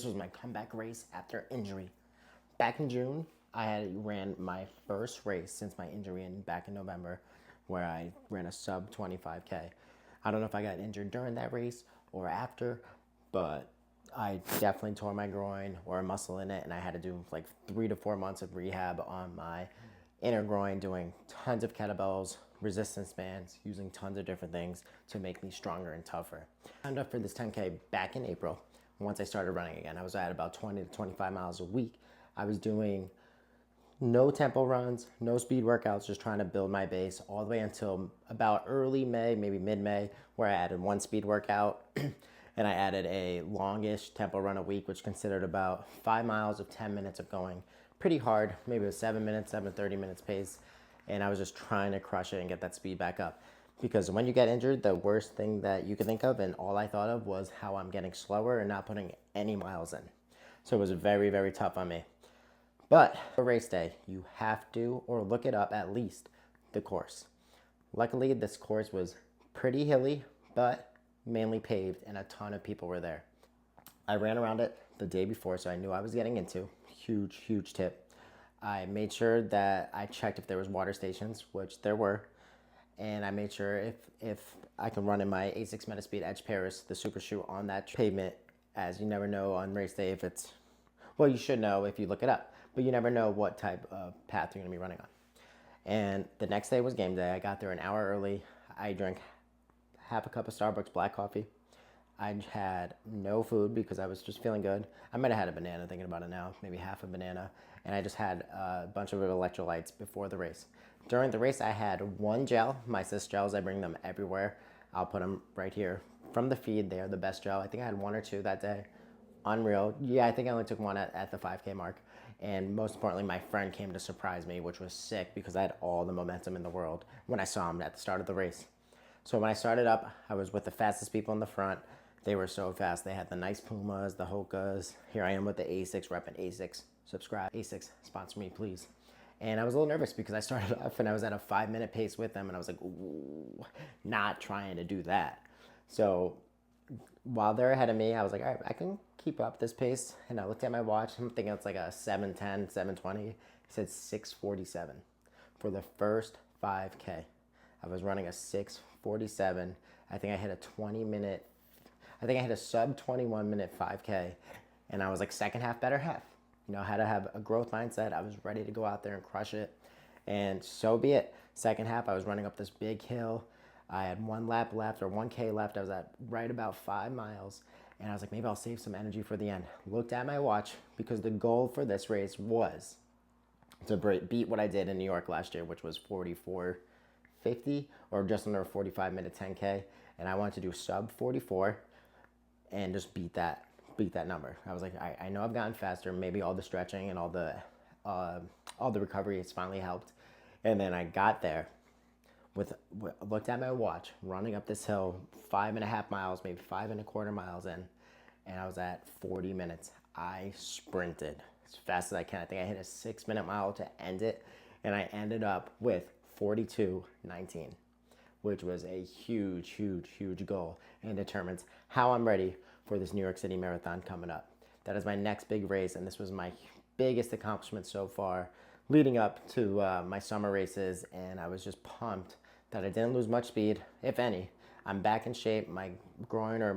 This was my comeback race after injury. Back in June, I had ran my first race since my injury back in November, where I ran a sub 25K. I don't know if I got injured during that race or after, but I definitely tore my groin or a muscle in it, and I had to do like 3 to 4 months of rehab on my inner groin, doing tons of kettlebells, resistance bands, using tons of different things to make me stronger and tougher. I signed up for this 10K back in April. Once I started running again, I was at about 20 to 25 miles a week. I was doing no tempo runs, no speed workouts, just trying to build my base all the way until about early May, maybe mid-May, where I added one speed workout and I added a longish tempo run a week, which considered about 5 miles of 10 minutes of going pretty hard, maybe it was 7 minutes, 30 minutes pace. And I was just trying to crush it and get that speed back up. Because when you get injured, the worst thing that you could think of, and all I thought of, was how I'm getting slower and not putting any miles in. So it was very, very tough on me. But for race day, you have to, or look it up at least, the course. Luckily, this course was pretty hilly, but mainly paved, and a ton of people were there. I ran around it the day before, so I knew I was getting into. Huge, huge tip. I made sure that I checked if there was water stations, which there were. And I made sure if I can run in my A6 Metaspeed Edge Paris, the super shoe on that pavement, as you never know on race day if it's, well, you should know if you look it up, but you never know what type of path you're gonna be running on. And the next day was game day. I got there an hour early. I drank half a cup of Starbucks black coffee. I had no food because I was just feeling good. I might have had a banana, thinking about it now, maybe half a banana. And I just had a bunch of electrolytes before the race. During the race, I had one gel, my Cis gels. I bring them everywhere. I'll put them right here. From the feed, they are the best gel. I think I had 1 or 2 that day. Unreal. Yeah, I think I only took one at the 5K mark. And most importantly, my friend came to surprise me, which was sick because I had all the momentum in the world when I saw him at the start of the race. So when I started up, I was with the fastest people in the front. They were so fast. They had the nice Pumas, the Hokas. Here I am with the A6, repping A6. Subscribe. A6, sponsor me, please. And I was a little nervous because I started off and I was at a 5-minute pace with them, and I was like, ooh, not trying to do that. So while they're ahead of me, I was like, all right, I can keep up this pace. And I looked at my watch. I'm thinking it's like a 7:10, 7:20. It said 6:47 for the first 5K. I was running a 6:47. I think I hit a sub 21-minute 5K, and I was like, second half, better half. You know, I had to have a growth mindset. I was ready to go out there and crush it, and so be it. Second half, I was running up this big hill. I had 1 lap left, or 1K left. I was at right about 5 miles, and I was like, maybe I'll save some energy for the end. Looked at my watch because the goal for this race was to beat what I did in New York last year, which was 44:50, or just under a 45-minute 10K, and I wanted to do sub 44 and just beat that number. I was like, I know I've gotten faster. Maybe all the stretching and all the recovery has finally helped. And then I got there looked at my watch, running up this hill, 5.5 miles, maybe 5.25 miles in, and I was at 40 minutes. I sprinted as fast as I can. I think I hit a 6-minute mile to end it, and I ended up with 42:19, which was a huge, huge, huge goal, and determines how I'm ready for this New York City Marathon coming up. That is my next big race, and this was my biggest accomplishment so far, leading up to my summer races, and I was just pumped that I didn't lose much speed, if any. I'm back in shape. My groin, or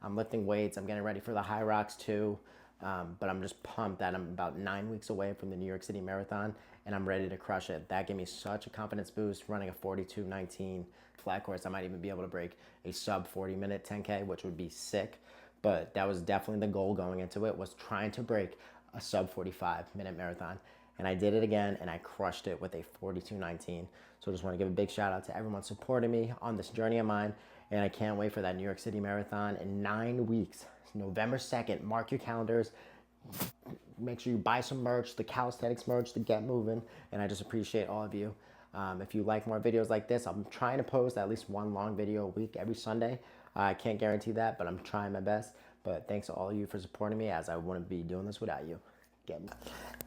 I'm lifting weights. I'm getting ready for the HYROX too, but I'm just pumped that I'm about 9 weeks away from the New York City Marathon, and I'm ready to crush it. That gave me such a confidence boost, running a 42:19 flat course. I might even be able to break a sub 40-minute 10K, which would be sick. But that was definitely the goal going into it, was trying to break a sub 45-minute marathon. And I did it again, and I crushed it with a 42:19. So I just want to give a big shout out to everyone supporting me on this journey of mine. And I can't wait for that New York City Marathon in 9 weeks. It's November 2nd. Mark your calendars. Make sure you buy some merch, the calisthenics merch, to get moving. And I just appreciate all of you. If you like more videos like this, I'm trying to post at least 1 long video a week every Sunday. I can't guarantee that, but I'm trying my best. But thanks to all of you for supporting me, as I wouldn't be doing this without you.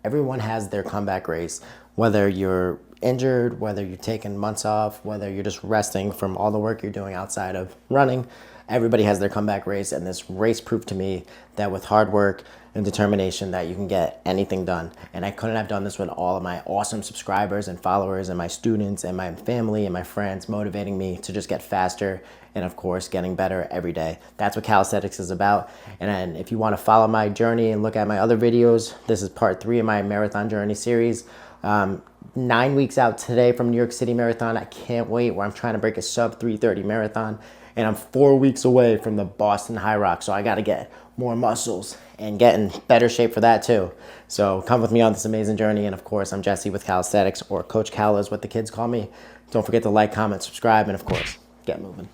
Everyone has their comeback race, whether you're injured, whether you're taking months off, whether you're just resting from all the work you're doing outside of running. Everybody has their comeback race, and this race proved to me that with hard work and determination that you can get anything done. And I couldn't have done this with all of my awesome subscribers and followers and my students and my family and my friends motivating me to just get faster and, of course, getting better every day. That's what calisthenics is about. And if you want to follow my journey and look at my other videos, this is part 3 of my marathon journey series. 9 weeks out today from New York City Marathon. I can't wait, where I'm trying to break a sub 3:30 marathon. And I'm 4 weeks away from the Boston HYROX. So I got to get more muscles and get in better shape for that too. So come with me on this amazing journey. And of course, I'm Jesse with Calisthenics, or Coach Cala is what the kids call me. Don't forget to like, comment, subscribe, and of course, get moving.